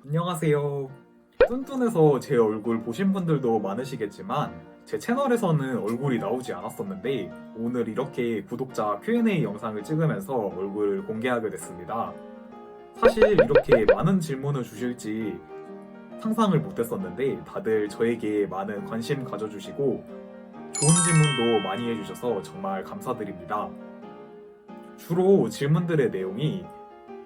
안녕하세요. 뚠뚠에서 제 얼굴 보신 분들도 많으시겠지만 제 채널에서는 얼굴이 나오지 않았었는데 오늘 이렇게 구독자 Q&A 영상을 찍으면서 얼굴을 공개하게 됐습니다. 사실 이렇게 많은 질문을 주실지 상상을 못했었는데 다들 저에게 많은 관심 가져주시고 좋은 질문도 많이 해주셔서 정말 감사드립니다. 주로 질문들의 내용이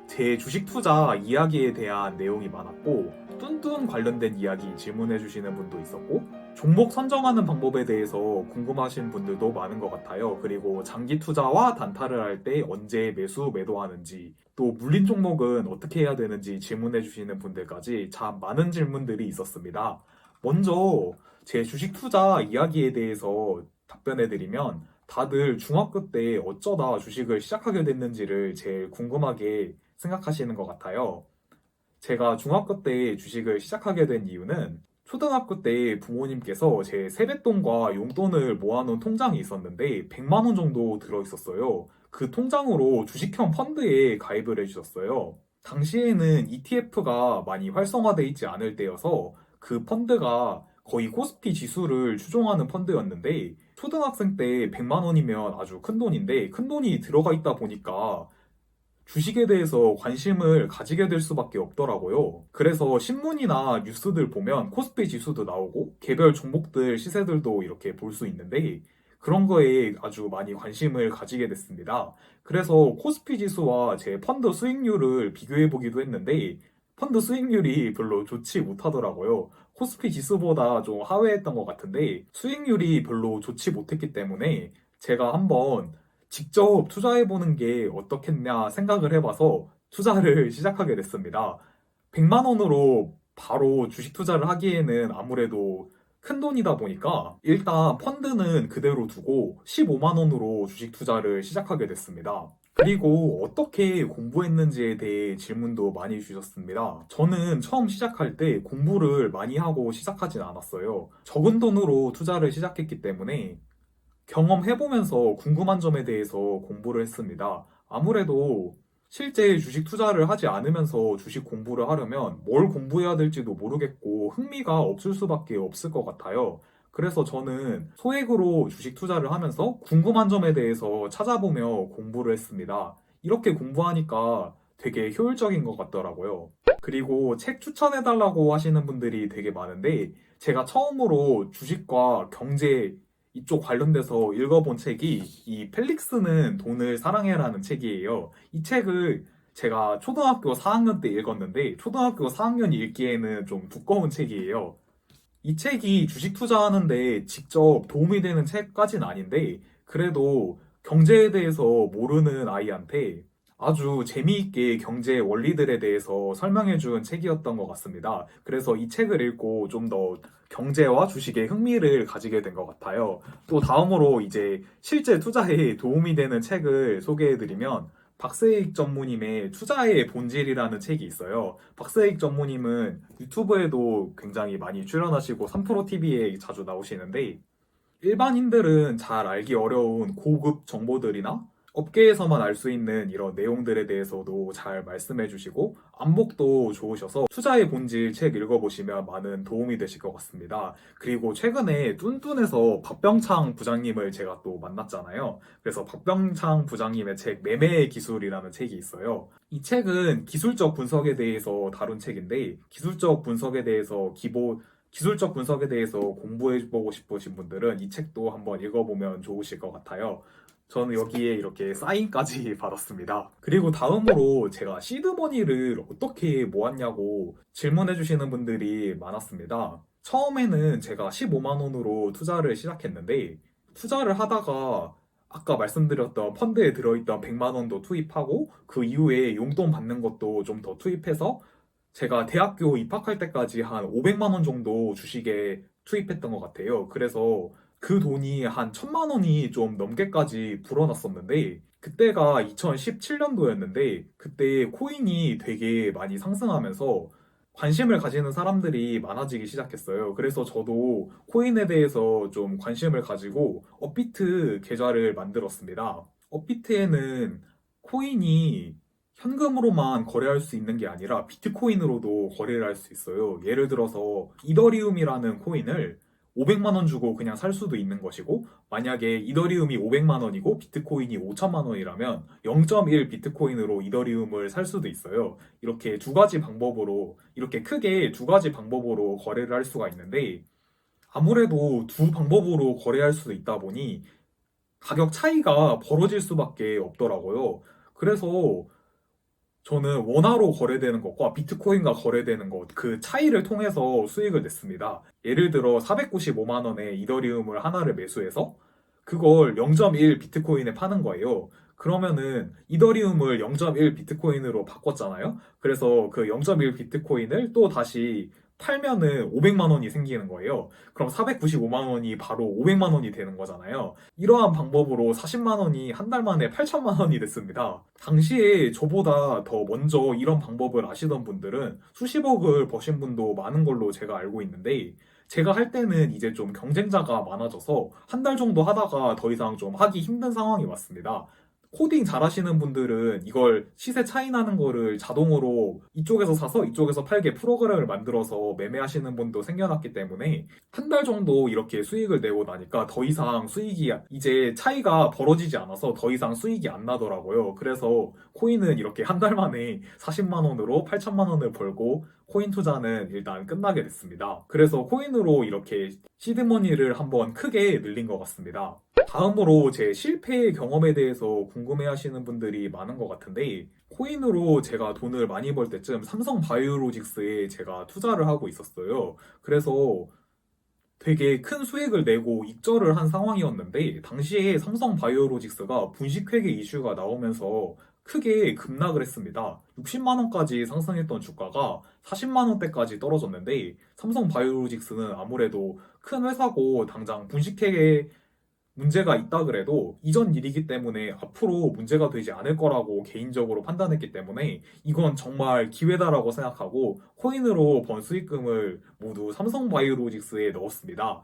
제 주식 투자 이야기에 대한 내용이 많았고, 뚠뚠 관련된 이야기 질문해 주시는 분도 있었고, 종목 선정하는 방법에 대해서 궁금하신 분들도 많은 것 같아요. 그리고 장기 투자와 단타를 할 때 언제 매수, 매도하는지, 또 물린 종목은 어떻게 해야 되는지 질문해 주시는 분들까지 참 많은 질문들이 있었습니다. 먼저 제 주식 투자 이야기에 대해서 답변해 드리면, 다들 중학교 때 어쩌다 주식을 시작하게 됐는지를 제일 궁금하게 생각하시는 것 같아요. 제가 중학교 때 주식을 시작하게 된 이유는 초등학교 때 부모님께서 제 세뱃돈과 용돈을 모아놓은 통장이 있었는데 100만 원 정도 들어있었어요. 그 통장으로 주식형 펀드에 가입을 해주셨어요. 당시에는 ETF가 많이 활성화돼 있지 않을 때여서 그 펀드가 거의 코스피 지수를 추종하는 펀드였는데 초등학생 때 100만 원이면 아주 큰 돈인데 큰 돈이 들어가 있다 보니까 주식에 대해서 관심을 가지게 될 수밖에 없더라고요. 그래서 신문이나 뉴스들 보면 코스피 지수도 나오고 개별 종목들 시세들도 이렇게 볼 수 있는데 그런 거에 아주 많이 관심을 가지게 됐습니다. 그래서 코스피 지수와 제 펀드 수익률을 비교해 보기도 했는데 펀드 수익률이 별로 좋지 못하더라고요. 코스피 지수보다 좀 하회했던 것 같은데 수익률이 별로 좋지 못했기 때문에 제가 한번 직접 투자해보는 게 어떻겠냐 생각을 해봐서 투자를 시작하게 됐습니다. 100만 원으로 바로 주식 투자를 하기에는 아무래도 큰 돈이다 보니까 일단 펀드는 그대로 두고 15만 원으로 주식 투자를 시작하게 됐습니다. 그리고 어떻게 공부했는지에 대해 질문도 많이 주셨습니다. 저는 처음 시작할 때 공부를 많이 하고 시작하진 않았어요. 적은 돈으로 투자를 시작했기 때문에 경험해보면서 궁금한 점에 대해서 공부를 했습니다. 아무래도 실제 주식 투자를 하지 않으면서 주식 공부를 하려면 뭘 공부해야 될지도 모르겠고 흥미가 없을 수밖에 없을 것 같아요. 그래서 저는 소액으로 주식 투자를 하면서 궁금한 점에 대해서 찾아보며 공부를 했습니다. 이렇게 공부하니까 되게 효율적인 것 같더라고요. 그리고 책 추천해달라고 하시는 분들이 되게 많은데 제가 처음으로 주식과 경제 이쪽 관련돼서 읽어본 책이 이 펠릭스는 돈을 사랑해라는 책이에요. 이 책을 제가 초등학교 4학년 때 읽었는데 초등학교 4학년이 읽기에는 좀 두꺼운 책이에요. 이 책이 주식 투자하는데 직접 도움이 되는 책까지는 아닌데 그래도 경제에 대해서 모르는 아이한테 아주 재미있게 경제 원리들에 대해서 설명해 준 책이었던 것 같습니다. 그래서 이 책을 읽고 좀 더 경제와 주식에 흥미를 가지게 된 것 같아요. 또 다음으로 이제 실제 투자에 도움이 되는 책을 소개해 드리면 박세익 전무님의 투자의 본질이라는 책이 있어요. 박세익 전무님은 유튜브에도 굉장히 많이 출연하시고 3프로TV에 자주 나오시는데 일반인들은 잘 알기 어려운 고급 정보들이나 업계에서만 알 수 있는 이런 내용들에 대해서도 잘 말씀해 주시고 안목도 좋으셔서 투자의 본질 책 읽어보시면 많은 도움이 되실 것 같습니다. 그리고 최근에 뚠뚠에서 박병창 부장님을 제가 또 만났잖아요. 그래서 박병창 부장님의 책 매매의 기술이라는 책이 있어요. 이 책은 기술적 분석에 대해서 다룬 책인데 기술적 분석에 대해서 공부해보고 싶으신 분들은 이 책도 한번 읽어보면 좋으실 것 같아요. 저는 여기에 이렇게 사인까지 받았습니다. 그리고 다음으로 제가 시드머니를 어떻게 모았냐고 질문해주시는 분들이 많았습니다. 처음에는 제가 15만 원으로 투자를 시작했는데 투자를 하다가 아까 말씀드렸던 펀드에 들어있던 100만 원도 투입하고 그 이후에 용돈 받는 것도 좀 더 투입해서 제가 대학교 입학할 때까지 한 500만 원 정도 주식에 투입했던 것 같아요. 그래서 그 돈이 한 1000만 원이 좀 넘게까지 불어났었는데 그때가 2017년도였는데 그때 코인이 되게 많이 상승하면서 관심을 가지는 사람들이 많아지기 시작했어요. 그래서 저도 코인에 대해서 좀 관심을 가지고 업비트 계좌를 만들었습니다. 업비트에는 코인이 현금으로만 거래할 수 있는 게 아니라 비트코인으로도 거래를 할 수 있어요. 예를 들어서 이더리움이라는 코인을 500만 원 주고 그냥 살 수도 있는 것이고, 만약에 이더리움이 500만 원이고 비트코인이 5천만 원이라면 0.1 비트코인으로 이더리움을 살 수도 있어요. 이렇게 두 가지 방법으로, 이렇게 크게 두 가지 방법으로 거래를 할 수가 있는데, 아무래도 두 방법으로 거래할 수 있다 보니 가격 차이가 벌어질 수밖에 없더라고요. 그래서 저는 원화로 거래되는 것과 비트코인과 거래되는 것, 그 차이를 통해서 수익을 냈습니다. 예를 들어 495만 원에 이더리움을 하나를 매수해서 그걸 0.1 비트코인에 파는 거예요. 그러면은 이더리움을 0.1 비트코인으로 바꿨잖아요. 그래서 그 0.1 비트코인을 또 다시 팔면은 500만 원이 생기는 거예요. 그럼 495만 원이 바로 500만 원이 되는 거잖아요. 이러한 방법으로 40만 원이 한 달 만에 8천만 원이 됐습니다. 당시에 저보다 더 먼저 이런 방법을 아시던 분들은 수십억을 버신 분도 많은 걸로 제가 알고 있는데, 제가 할 때는 이제 좀 경쟁자가 많아져서 한 달 정도 하다가 더 이상 좀 하기 힘든 상황이 왔습니다. 코딩 잘하시는 분들은 이걸 시세 차이 나는 거를 자동으로 이쪽에서 사서 이쪽에서 팔게 프로그램을 만들어서 매매하시는 분도 생겨났기 때문에 한 달 정도 이렇게 수익을 내고 나니까 더 이상 수익이 이제 차이가 벌어지지 않아서 더 이상 수익이 안 나더라고요. 그래서 코인은 이렇게 한 달 만에 40만 원으로 8천만 원을 벌고 코인 투자는 일단 끝나게 됐습니다. 그래서 코인으로 이렇게 시드머니를 한번 크게 늘린 것 같습니다. 다음으로 제 실패 경험에 대해서 궁금해 하시는 분들이 많은 것 같은데, 코인으로 제가 돈을 많이 벌 때쯤 삼성 바이오로직스에 제가 투자를 하고 있었어요. 그래서 되게 큰 수익을 내고 익절을 한 상황이었는데, 당시에 삼성 바이오로직스가 분식회계 이슈가 나오면서 크게 급락을 했습니다. 60만 원까지 상승했던 주가가 40만 원대까지 떨어졌는데, 삼성 바이오로직스는 아무래도 큰 회사고 당장 분식회계 문제가 있다 그래도 이전 일이기 때문에 앞으로 문제가 되지 않을 거라고 개인적으로 판단했기 때문에 이건 정말 기회다라고 생각하고 코인으로 번 수익금을 모두 삼성바이오로직스에 넣었습니다.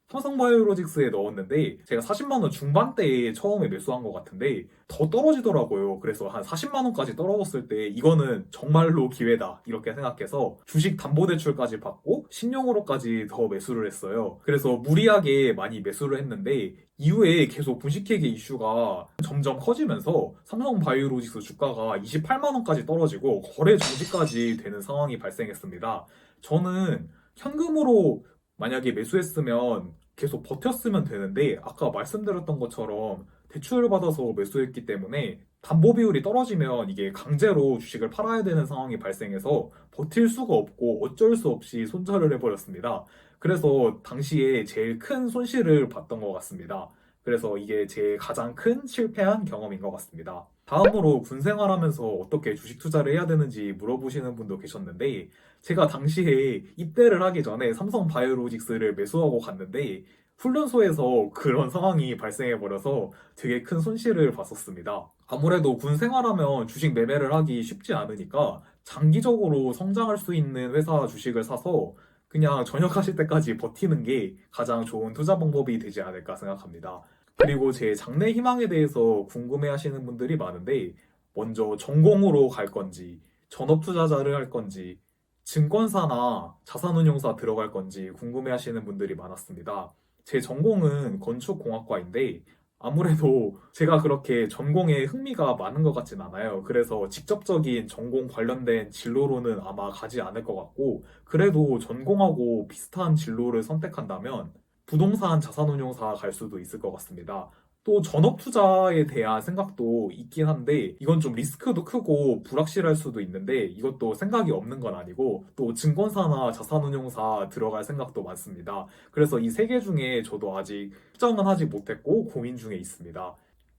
삼성바이오로직스에 넣었는데 제가 40만 원 중반대에 처음에 매수한 것 같은데 더 떨어지더라고요. 그래서 한 40만 원까지 떨어졌을 때 이거는 정말로 기회다 이렇게 생각해서 주식 담보대출까지 받고 신용으로까지 더 매수를 했어요. 그래서 무리하게 많이 매수를 했는데 이후에 계속 분식회계 이슈가 점점 커지면서 삼성바이오로직스 주가가 28만 원까지 떨어지고 거래 정지까지 되는 상황이 발생했습니다. 저는 현금으로 만약에 매수했으면 계속 버텼으면 되는데 아까 말씀드렸던 것처럼 대출을 받아서 매수했기 때문에 담보 비율이 떨어지면 이게 강제로 주식을 팔아야 되는 상황이 발생해서 버틸 수가 없고 어쩔 수 없이 손절을 해버렸습니다. 그래서 당시에 제일 큰 손실을 봤던 것 같습니다. 그래서 이게 제 가장 큰 실패한 경험인 것 같습니다. 다음으로 군 생활하면서 어떻게 주식 투자를 해야 되는지 물어보시는 분도 계셨는데, 제가 당시에 입대를 하기 전에 삼성 바이오로직스를 매수하고 갔는데 훈련소에서 그런 상황이 발생해 버려서 되게 큰 손실을 봤었습니다. 아무래도 군 생활하면 주식 매매를 하기 쉽지 않으니까 장기적으로 성장할 수 있는 회사 주식을 사서 그냥 전역하실 때까지 버티는 게 가장 좋은 투자 방법이 되지 않을까 생각합니다. 그리고 제 장래 희망에 대해서 궁금해 하시는 분들이 많은데, 먼저 전공으로 갈 건지 전업 투자자를 할 건지 증권사나 자산운용사 들어갈 건지 궁금해 하시는 분들이 많았습니다. 제 전공은 건축공학과인데 아무래도 제가 그렇게 전공에 흥미가 많은 것 같진 않아요. 그래서 직접적인 전공 관련된 진로로는 아마 가지 않을 것 같고, 그래도 전공하고 비슷한 진로를 선택한다면 부동산 자산운용사 갈 수도 있을 것 같습니다. 또 전업 투자에 대한 생각도 있긴 한데 이건 좀 리스크도 크고 불확실할 수도 있는데 이것도 생각이 없는 건 아니고, 또 증권사나 자산운용사 들어갈 생각도 많습니다. 그래서 이 세 개 중에 저도 아직 특정은 하지 못했고 고민 중에 있습니다.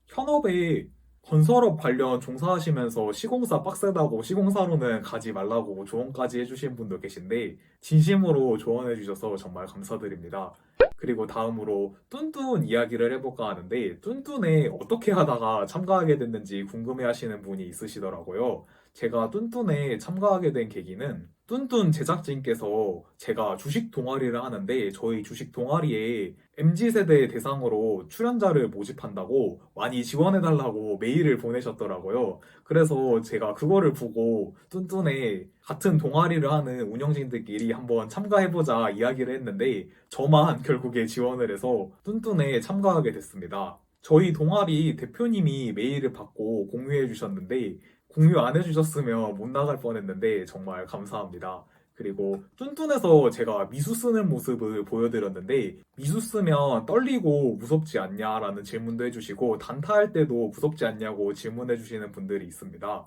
현업에 건설업 관련 종사하시면서 시공사 빡세다고 시공사로는 가지 말라고 조언까지 해주신 분도 계신데 진심으로 조언해 주셔서 정말 감사드립니다. 그리고 다음으로 뚠뚠 이야기를 해볼까 하는데, 뚠뚠에 어떻게 하다가 참가하게 됐는지 궁금해 하시는 분이 있으시더라고요. 제가 뚠뚠에 참가하게 된 계기는 뚠뚠 제작진께서 제가 주식 동아리를 하는데 저희 주식 동아리에 MZ세대 대상으로 출연자를 모집한다고 많이 지원해달라고 메일을 보내셨더라고요. 그래서 제가 그거를 보고 뚠뚠에 같은 동아리를 하는 운영진들끼리 한번 참가해보자 이야기를 했는데 저만 결국에 지원을 해서 뚠뚠에 참가하게 됐습니다. 저희 동아리 대표님이 메일을 받고 공유해 주셨는데 공유 안 해주셨으면 못 나갈 뻔했는데 정말 감사합니다. 그리고 뚠뚠에서 제가 미수 쓰는 모습을 보여드렸는데 미수 쓰면 떨리고 무섭지 않냐라는 질문도 해주시고 단타할 때도 무섭지 않냐고 질문해 주시는 분들이 있습니다.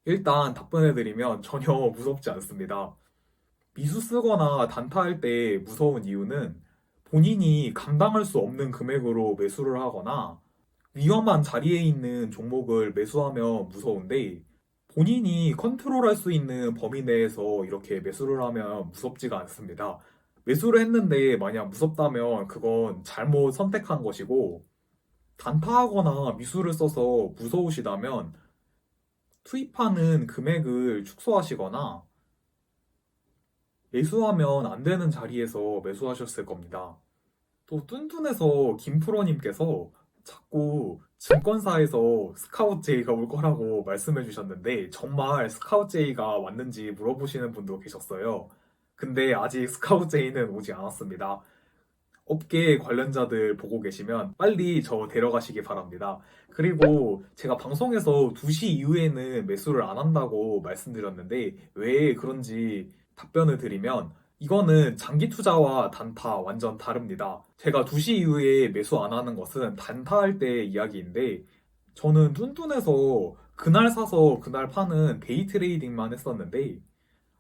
일단 답변해드리면 전혀 무섭지 않습니다. 미수 쓰거나 단타할 때 무서운 이유는 본인이 감당할 수 없는 금액으로 매수를 하거나 위험한 자리에 있는 종목을 매수하면 무서운데 본인이 컨트롤할 수 있는 범위 내에서 이렇게 매수를 하면 무섭지가 않습니다. 매수를 했는데 만약 무섭다면 그건 잘못 선택한 것이고 단타하거나 미수를 써서 무서우시다면 투입하는 금액을 축소하시거나 매수하면 안 되는 자리에서 매수하셨을 겁니다. 또 뚠뚠에서 김프로님께서 자꾸 증권사에서 스카웃 제의가 올 거라고 말씀해 주셨는데 정말 스카웃 제의가 왔는지 물어보시는 분도 계셨어요. 근데 아직 스카웃 제의는 오지 않았습니다. 업계 관련자들 보고 계시면 빨리 저 데려가시기 바랍니다. 그리고 제가 방송에서 2시 이후에는 매수를 안 한다고 말씀드렸는데 왜 그런지 답변을 드리면 이거는 장기 투자와 단타 완전 다릅니다. 제가 2시 이후에 매수 안 하는 것은 단타할 때 이야기인데 저는 뚠뚠에서 그날 사서 그날 파는 데이 트레이딩만 했었는데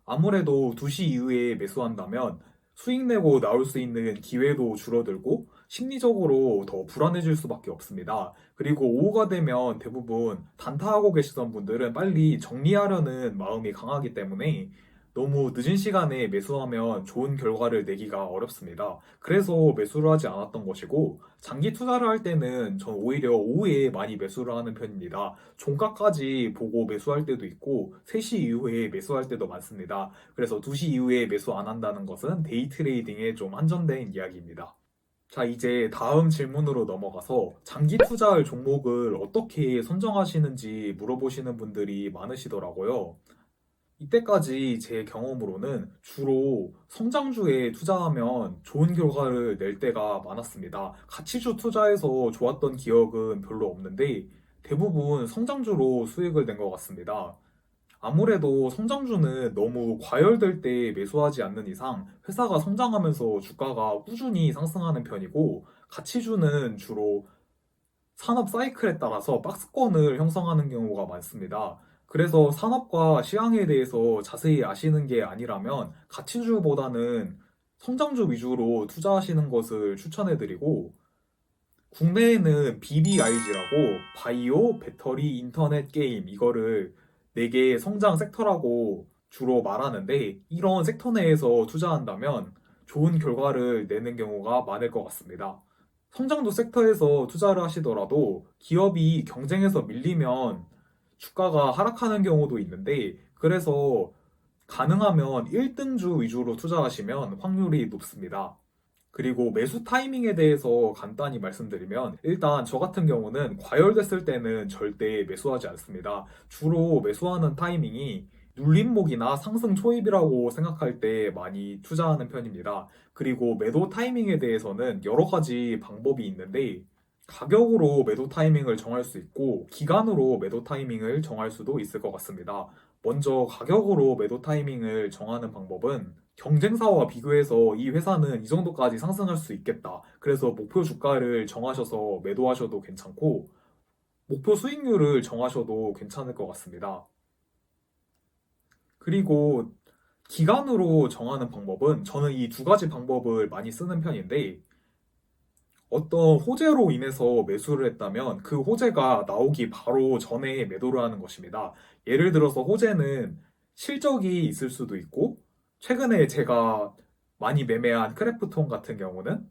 아무래도 2시 이후에 매수한다면 수익 내고 나올 수 있는 기회도 줄어들고 심리적으로 더 불안해질 수밖에 없습니다. 그리고 오후가 되면 대부분 단타하고 계시던 분들은 빨리 정리하려는 마음이 강하기 때문에 너무 늦은 시간에 매수하면 좋은 결과를 내기가 어렵습니다. 그래서 매수를 하지 않았던 것이고 장기 투자를 할 때는 전 오히려 오후에 많이 매수를 하는 편입니다. 종가까지 보고 매수할 때도 있고 3시 이후에 매수할 때도 많습니다. 그래서 2시 이후에 매수 안 한다는 것은 데이 트레이딩에 좀 한정된 이야기입니다. 자, 이제 다음 질문으로 넘어가서 장기 투자할 종목을 어떻게 선정하시는지 물어보시는 분들이 많으시더라고요. 이때까지 제 경험으로는 주로 성장주에 투자하면 좋은 결과를 낼 때가 많았습니다. 가치주 투자해서 좋았던 기억은 별로 없는데 대부분 성장주로 수익을 낸 것 같습니다. 아무래도 성장주는 너무 과열될 때 매수하지 않는 이상 회사가 성장하면서 주가가 꾸준히 상승하는 편이고 가치주는 주로 산업 사이클에 따라서 박스권을 형성하는 경우가 많습니다. 그래서 산업과 시황에 대해서 자세히 아시는 게 아니라면 가치주보다는 성장주 위주로 투자하시는 것을 추천해드리고 국내에는 BBIG라고 바이오, 배터리, 인터넷, 게임 이거를 4개의 성장 섹터라고 주로 말하는데 이런 섹터 내에서 투자한다면 좋은 결과를 내는 경우가 많을 것 같습니다. 성장도 섹터에서 투자를 하시더라도 기업이 경쟁에서 밀리면 주가가 하락하는 경우도 있는데 그래서 가능하면 1등주 위주로 투자하시면 확률이 높습니다. 그리고 매수 타이밍에 대해서 간단히 말씀드리면 일단 저 같은 경우는 과열됐을 때는 절대 매수하지 않습니다. 주로 매수하는 타이밍이 눌림목이나 상승 초입이라고 생각할 때 많이 투자하는 편입니다. 그리고 매도 타이밍에 대해서는 여러 가지 방법이 있는데 가격으로 매도 타이밍을 정할 수 있고 기간으로 매도 타이밍을 정할 수도 있을 것 같습니다. 먼저 가격으로 매도 타이밍을 정하는 방법은 경쟁사와 비교해서 이 회사는 이 정도까지 상승할 수 있겠다. 그래서 목표 주가를 정하셔서 매도하셔도 괜찮고, 목표 수익률을 정하셔도 괜찮을 것 같습니다. 그리고 기간으로 정하는 방법은 저는 이 2가지 방법을 많이 쓰는 편인데, 어떤 호재로 인해서 매수를 했다면 그 호재가 나오기 바로 전에 매도를 하는 것입니다. 예를 들어서 호재는 실적이 있을 수도 있고, 최근에 제가 많이 매매한 크래프톤 같은 경우는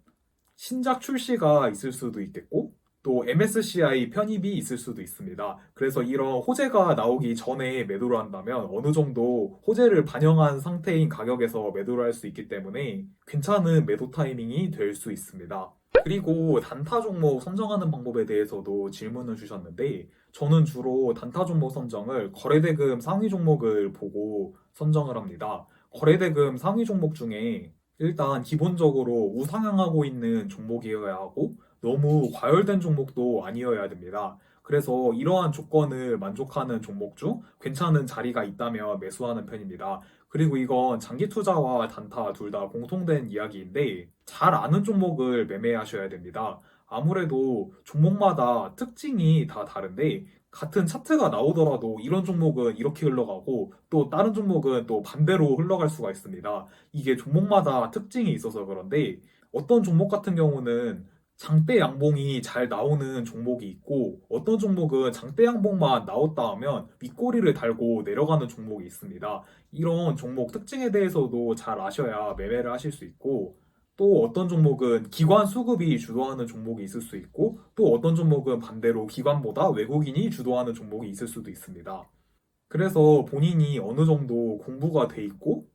신작 출시가 있을 수도 있겠고, 또 MSCI 편입이 있을 수도 있습니다. 그래서 이런 호재가 나오기 전에 매도를 한다면 어느 정도 호재를 반영한 상태인 가격에서 매도를 할 수 있기 때문에 괜찮은 매도 타이밍이 될 수 있습니다. 그리고 단타 종목 선정하는 방법에 대해서도 질문을 주셨는데 저는 주로 단타 종목 선정을 거래대금 상위 종목을 보고 선정을 합니다. 거래대금 상위 종목 중에 일단 기본적으로 우상향하고 있는 종목이어야 하고 너무 과열된 종목도 아니어야 됩니다. 그래서 이러한 조건을 만족하는 종목 중 괜찮은 자리가 있다면 매수하는 편입니다. 그리고 이건 장기 투자와 단타 둘 다 공통된 이야기인데 잘 아는 종목을 매매하셔야 됩니다. 아무래도 종목마다 특징이 다 다른데 같은 차트가 나오더라도 이런 종목은 이렇게 흘러가고 또 다른 종목은 또 반대로 흘러갈 수가 있습니다. 이게 종목마다 특징이 있어서 그런데 어떤 종목 같은 경우는 장대 양봉이 잘 나오는 종목이 있고 어떤 종목은 장대 양봉만 나왔다 하면 윗꼬리를 달고 내려가는 종목이 있습니다. 이런 종목 특징에 대해서도 잘 아셔야 매매를 하실 수 있고 또 어떤 종목은 기관 수급이 주도하는 종목이 있을 수 있고 또 어떤 종목은 반대로 기관보다 외국인이 주도하는 종목이 있을 수도 있습니다. 그래서 본인이 어느 정도 공부가 돼 있고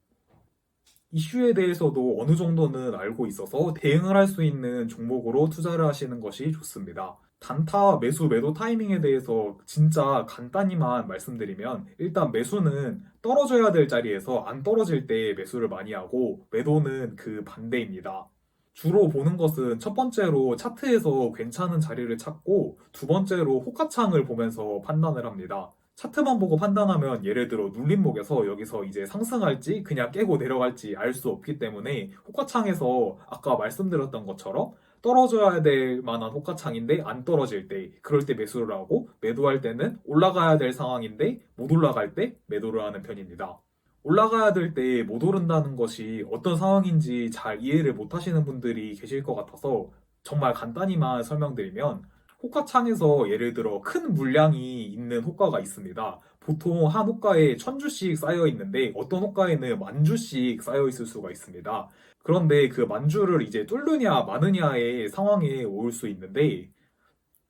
이슈에 대해서도 어느 정도는 알고 있어서 대응을 할 수 있는 종목으로 투자를 하시는 것이 좋습니다. 단타 매수 매도 타이밍에 대해서 진짜 간단히만 말씀드리면 일단 매수는 떨어져야 될 자리에서 안 떨어질 때 매수를 많이 하고 매도는 그 반대입니다. 주로 보는 것은 첫 번째로 차트에서 괜찮은 자리를 찾고 두 번째로 호가창을 보면서 판단을 합니다. 차트만 보고 판단하면 예를 들어 눌림목에서 여기서 이제 상승할지 그냥 깨고 내려갈지 알 수 없기 때문에 호가창에서 아까 말씀드렸던 것처럼 떨어져야 될 만한 호가창인데 안 떨어질 때 그럴 때 매수를 하고 매도할 때는 올라가야 될 상황인데 못 올라갈 때 매도를 하는 편입니다. 올라가야 될 때 못 오른다는 것이 어떤 상황인지 잘 이해를 못 하시는 분들이 계실 것 같아서 정말 간단히만 설명드리면 호가창에서 예를 들어 큰 물량이 있는 호가가 있습니다. 보통 한 호가에 1000주씩 쌓여 있는데 어떤 호가에는 10,000주씩 쌓여 있을 수가 있습니다. 그런데 그 10,000주를 이제 뚫느냐 마느냐의 상황에 올 수 있는데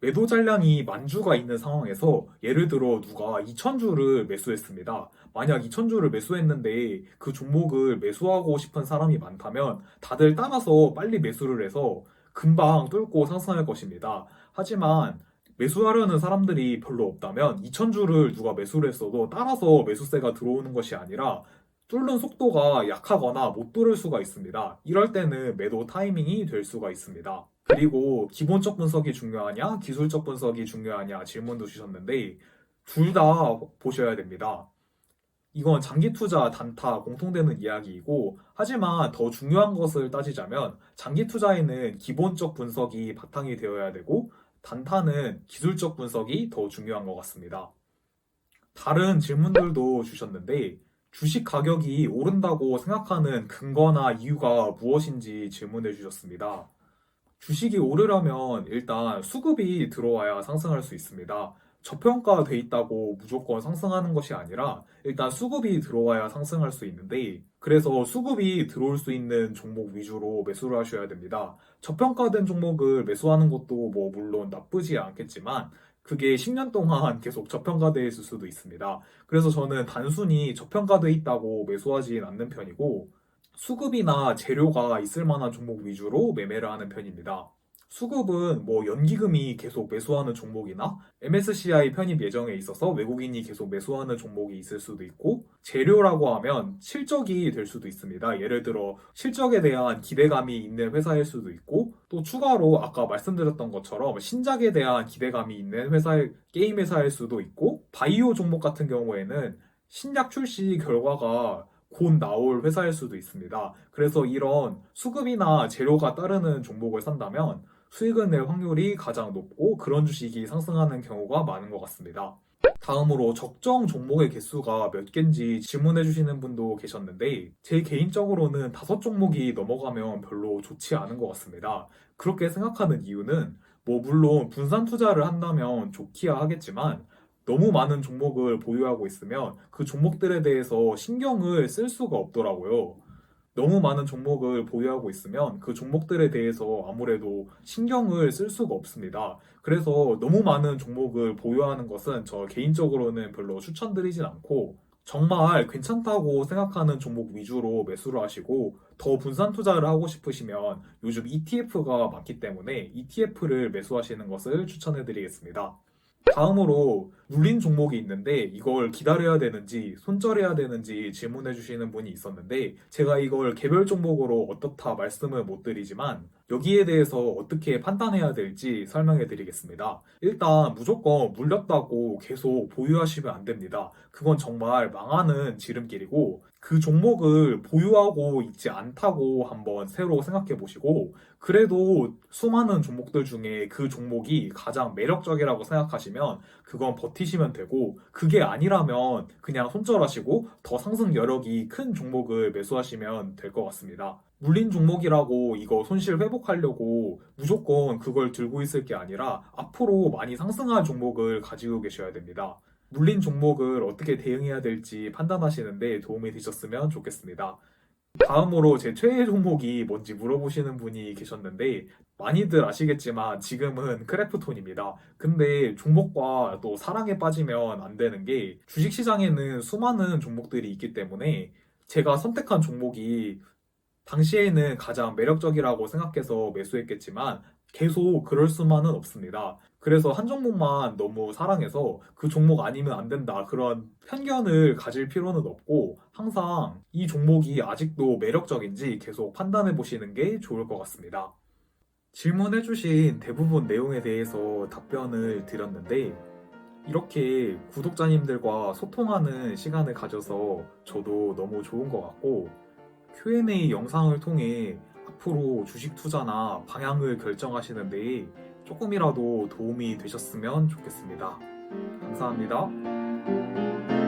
매도 잔량이 10,000주가 있는 상황에서 예를 들어 누가 2,000주를 매수했습니다. 만약 2,000주를 매수했는데 그 종목을 매수하고 싶은 사람이 많다면 다들 따라서 빨리 매수를 해서 금방 뚫고 상승할 것입니다. 하지만 매수하려는 사람들이 별로 없다면 2,000주를 누가 매수를 했어도 따라서 매수세가 들어오는 것이 아니라 뚫는 속도가 약하거나 못 뚫을 수가 있습니다. 이럴 때는 매도 타이밍이 될 수가 있습니다. 그리고 기본적 분석이 중요하냐, 기술적 분석이 중요하냐 질문도 주셨는데 둘 다 보셔야 됩니다. 이건 장기 투자, 단타 공통되는 이야기이고 하지만 더 중요한 것을 따지자면 장기 투자에는 기본적 분석이 바탕이 되어야 되고 단타는 기술적 분석이 더 중요한 것 같습니다. 다른 질문들도 주셨는데 주식 가격이 오른다고 생각하는 근거나 이유가 무엇인지 질문해 주셨습니다. 주식이 오르려면 일단 수급이 들어와야 상승할 수 있습니다. 저평가돼 있다고 무조건 상승하는 것이 아니라 일단 수급이 들어와야 상승할 수 있는데 그래서 수급이 들어올 수 있는 종목 위주로 매수를 하셔야 됩니다. 저평가된 종목을 매수하는 것도 뭐 물론 나쁘지 않겠지만 그게 10년 동안 계속 저평가돼 있을 수도 있습니다. 그래서 저는 단순히 저평가돼 있다고 매수하진 않는 편이고 수급이나 재료가 있을 만한 종목 위주로 매매를 하는 편입니다. 수급은 뭐 연기금이 계속 매수하는 종목이나 MSCI 편입 예정에 있어서 외국인이 계속 매수하는 종목이 있을 수도 있고 재료라고 하면 실적이 될 수도 있습니다. 예를 들어 실적에 대한 기대감이 있는 회사일 수도 있고 또 추가로 아까 말씀드렸던 것처럼 신작에 대한 기대감이 있는 게임 회사일 수도 있고 바이오 종목 같은 경우에는 신약 출시 결과가 곧 나올 회사일 수도 있습니다. 그래서 이런 수급이나 재료가 따르는 종목을 산다면 수익을 낼 확률이 가장 높고 그런 주식이 상승하는 경우가 많은 것 같습니다. 다음으로 적정 종목의 개수가 몇 개인지 질문해 주시는 분도 계셨는데 제 개인적으로는 5종목이 넘어가면 별로 좋지 않은 것 같습니다. 그렇게 생각하는 이유는 뭐 물론 분산 투자를 한다면 좋기야 하겠지만 너무 많은 종목을 보유하고 있으면 그 종목들에 대해서 신경을 쓸 수가 없더라고요. 너무 많은 종목을 보유하고 있으면 그 종목들에 대해서 아무래도 신경을 쓸 수가 없습니다. 그래서 너무 많은 종목을 보유하는 것은 저 개인적으로는 별로 추천드리진 않고 정말 괜찮다고 생각하는 종목 위주로 매수를 하시고 더 분산 투자를 하고 싶으시면 요즘 ETF가 많기 때문에 ETF를 매수하시는 것을 추천해드리겠습니다. 다음으로 물린 종목이 있는데 이걸 기다려야 되는지 손절해야 되는지 질문해 주시는 분이 있었는데 제가 이걸 개별 종목으로 어떻다 말씀을 못 드리지만 여기에 대해서 어떻게 판단해야 될지 설명해 드리겠습니다. 일단 무조건 물렸다고 계속 보유하시면 안 됩니다. 그건 정말 망하는 지름길이고 그 종목을 보유하고 있지 않다고 한번 새로 생각해 보시고 그래도 수많은 종목들 중에 그 종목이 가장 매력적이라고 생각하시면 그건 버티시면 되고 그게 아니라면 그냥 손절하시고 더 상승 여력이 큰 종목을 매수하시면 될 것 같습니다. 물린 종목이라고 이거 손실 회복하려고 무조건 그걸 들고 있을 게 아니라 앞으로 많이 상승할 종목을 가지고 계셔야 됩니다. 물린 종목을 어떻게 대응해야 될지 판단하시는데 도움이 되셨으면 좋겠습니다. 다음으로 제 최애 종목이 뭔지 물어보시는 분이 계셨는데 많이들 아시겠지만 지금은 크래프톤입니다. 근데 종목과 또 사랑에 빠지면 안 되는 게 주식시장에는 수많은 종목들이 있기 때문에 제가 선택한 종목이 당시에는 가장 매력적이라고 생각해서 매수했겠지만 계속 그럴 수만은 없습니다. 그래서 한 종목만 너무 사랑해서 그 종목 아니면 안 된다 그런 편견을 가질 필요는 없고 항상 이 종목이 아직도 매력적인지 계속 판단해 보시는 게 좋을 것 같습니다. 질문해주신 대부분 내용에 대해서 답변을 드렸는데 이렇게 구독자님들과 소통하는 시간을 가져서 저도 너무 좋은 것 같고 Q&A 영상을 통해 앞으로 주식 투자나 방향을 결정하시는 데 조금이라도 도움이 되셨으면 좋겠습니다. 감사합니다.